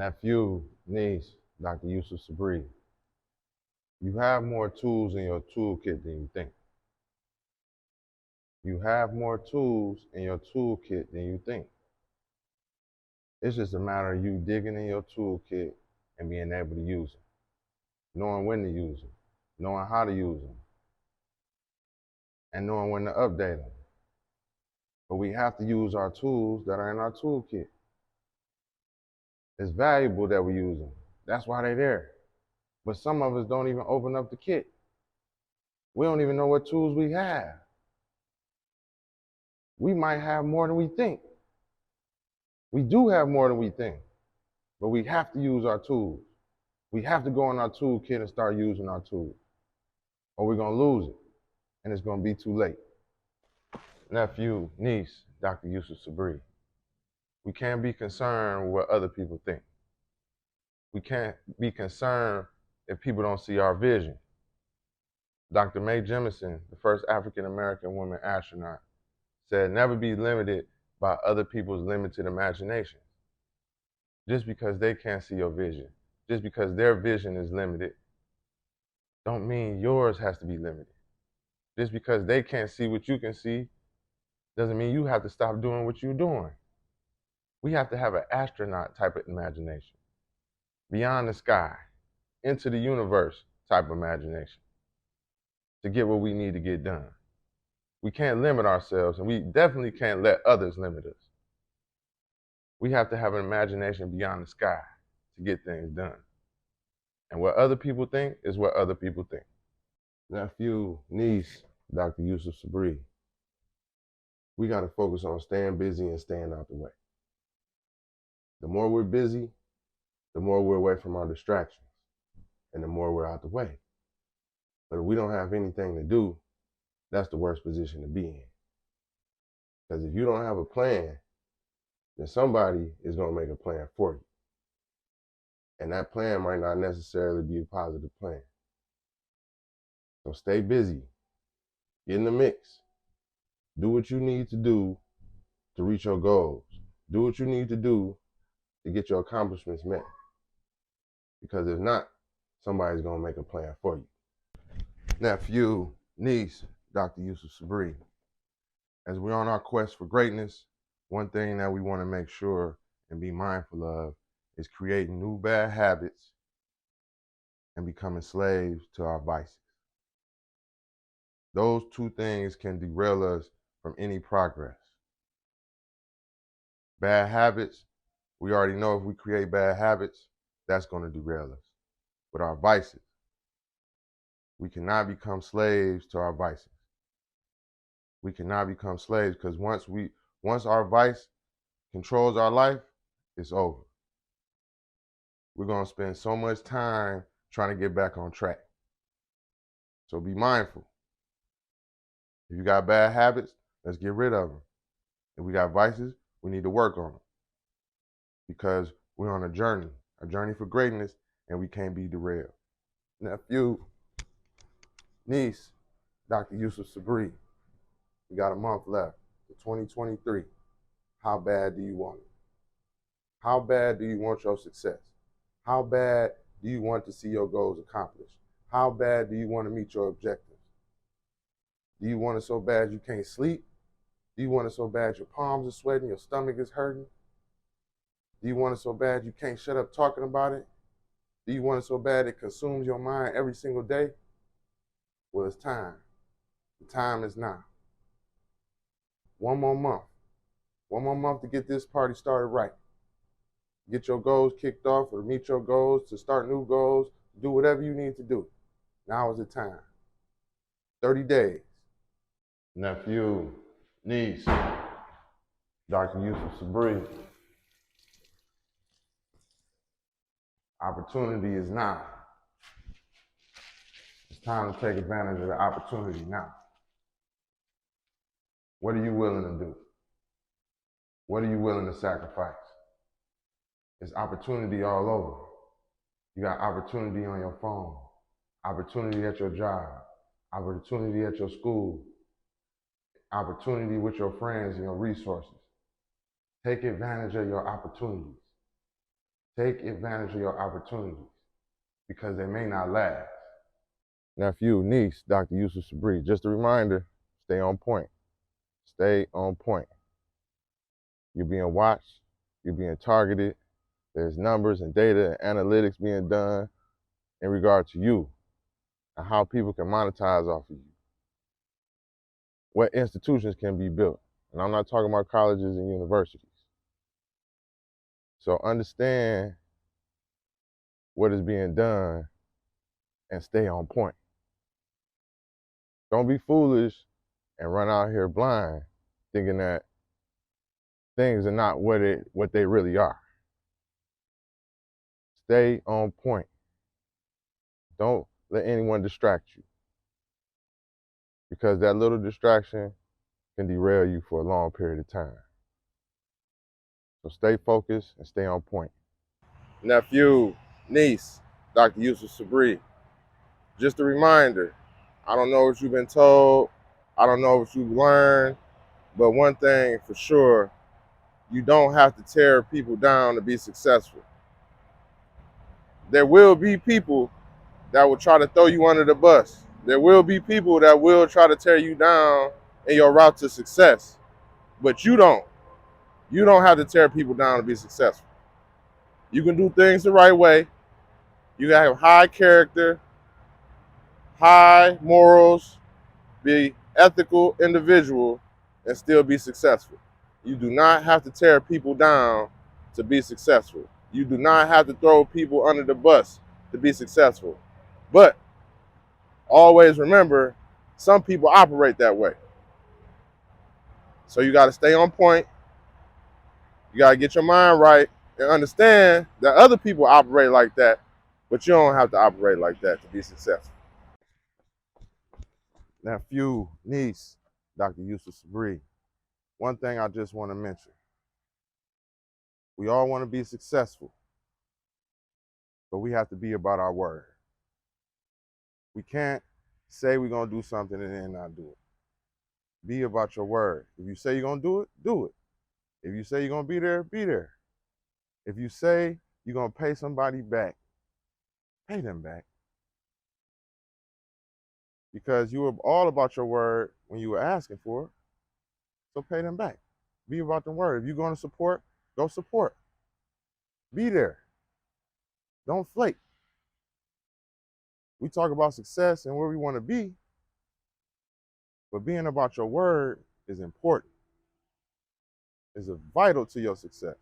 Nephew, niece, Dr. Yusuf Sabri, you have more tools in your toolkit than you think. You have more tools in your toolkit than you think. It's just a matter of you digging in your toolkit and being able to use them, knowing when to use them, knowing how to use them, and knowing when to update them. But we have to use our tools that are in our toolkit. It's valuable that we use them. That's why they're there. But some of us don't even open up the kit. We don't even know what tools we have. We might have more than we think. We do have more than we think, but we have to use our tools. We have to go in our toolkit and start using our tools, or we're going to lose it, and it's going to be too late. Nephew, niece, Dr. Yusuf Sabri, we can't be concerned with what other people think. We can't be concerned if people don't see our vision. Dr. Mae Jemison, the first African-American woman astronaut, said never be limited by other people's limited imagination. Just because they can't see your vision, just because their vision is limited, don't mean yours has to be limited. Just because they can't see what you can see, doesn't mean you have to stop doing what you're doing. We have to have an astronaut type of imagination, beyond the sky, into the universe type of imagination, to get what we need to get done. We can't limit ourselves, and we definitely can't let others limit us. We have to have an imagination beyond the sky to get things done. And what other people think is what other people think. Nephew, niece, Dr. Yusuf Sabri, we got to focus on staying busy and staying out the way. The more we're busy, the more we're away from our distractions, and the more we're out the way. But if we don't have anything to do, that's the worst position to be in. Because if you don't have a plan, then somebody is going to make a plan for you. And that plan might not necessarily be a positive plan. So stay busy, get in the mix, do what you need to do to reach your goals. Do what you need to do to get your accomplishments met. Because if not, somebody's going to make a plan for you. Nephew, niece, Dr. Yusuf Sabri, as we're on our quest for greatness, one thing that we want to make sure and be mindful of is creating new bad habits and becoming slaves to our vices. Those two things can derail us from any progress. Bad habits, we already know if we create bad habits, that's going to derail us. But our vices, we cannot become slaves to our vices. We cannot become slaves because once our vice controls our life, it's over. We're going to spend so much time trying to get back on track. So be mindful. If you got bad habits, let's get rid of them. If we got vices, we need to work on them. Because we're on a journey for greatness, and we can't be derailed. Nephew, niece, Dr. Yusuf Sabri, we got a month left to 2023. How bad do you want it? How bad do you want your success? How bad do you want to see your goals accomplished? How bad do you want to meet your objectives? Do you want it so bad you can't sleep? Do you want it so bad your palms are sweating, your stomach is hurting? Do you want it so bad you can't shut up talking about it? Do you want it so bad it consumes your mind every single day? Well, it's time. The time is now. One more month. One more month to get this party started right. Get your goals kicked off or meet your goals, to start new goals, do whatever you need to do. Now is the time. 30 days. Nephew, niece, Dr. Yusuf Sabri, opportunity is now. It's time to take advantage of the opportunity now. What are you willing to do? What are you willing to sacrifice? There's opportunity all over. You got opportunity on your phone, opportunity at your job, opportunity at your school, opportunity with your friends and your resources. Take advantage of your opportunities. Take advantage of your opportunities because they may not last. Nephew, niece, Dr. Yusuf Sabri. Just a reminder, stay on point. Stay on point. You're being watched. You're being targeted. There's numbers and data and analytics being done in regard to you and how people can monetize off of you. What institutions can be built. And I'm not talking about colleges and universities. So understand what is being done and stay on point. Don't be foolish and run out here blind thinking that things are not what they really are. Stay on point. Don't let anyone distract you because that little distraction can derail you for a long period of time. So stay focused and stay on point. Nephew, niece, Dr. Yusuf Sabri. Just a reminder, I don't know what you've been told, I don't know what you've learned, but one thing for sure, you don't have to tear people down to be successful. There will be people that will try to throw you under the bus. There will be people that will try to tear you down in your route to success, but you don't. You don't have to tear people down to be successful. You can do things the right way. You gotta have high character, high morals, be ethical individual, and still be successful. You do not have to tear people down to be successful. You do not have to throw people under the bus to be successful. But always remember, some people operate that way. So you got to stay on point. You got to get your mind right and understand that other people operate like that, but you don't have to operate like that to be successful. Nephew, niece, Dr. Yusuf Sabri. One thing I just want to mention. We all want to be successful, but we have to be about our word. We can't say we're going to do something and then not do it. Be about your word. If you say you're going to do it, do it. If you say you're going to be there, be there. If you say you're going to pay somebody back, pay them back. Because you were all about your word when you were asking for it, so pay them back. Be about the word. If you're going to support, go support. Be there. Don't flake. We talk about success and where we want to be, but being about your word is important. It's vital to your success.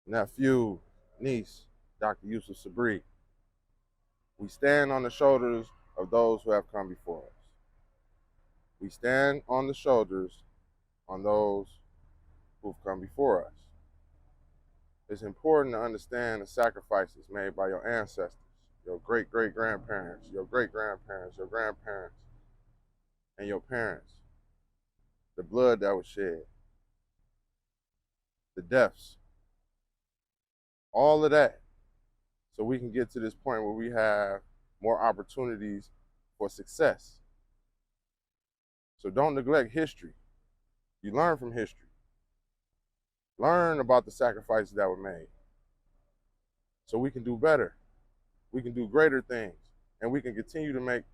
Nephew, niece, Dr. Yusuf Sabri. We stand on the shoulders of those who have come before us. We stand on the shoulders on those who've come before us. It's important to understand the sacrifices made by your ancestors, your great-great-grandparents, your great-grandparents, your grandparents, and your parents. The blood that was shed, the deaths, all of that, so we can get to this point where we have more opportunities for success. So don't neglect history. You learn from history. Learn about the sacrifices that were made so we can do better. We can do greater things, and we can continue to make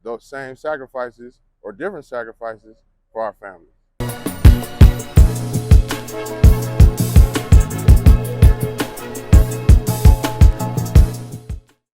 those same sacrifices or different sacrifices for our families.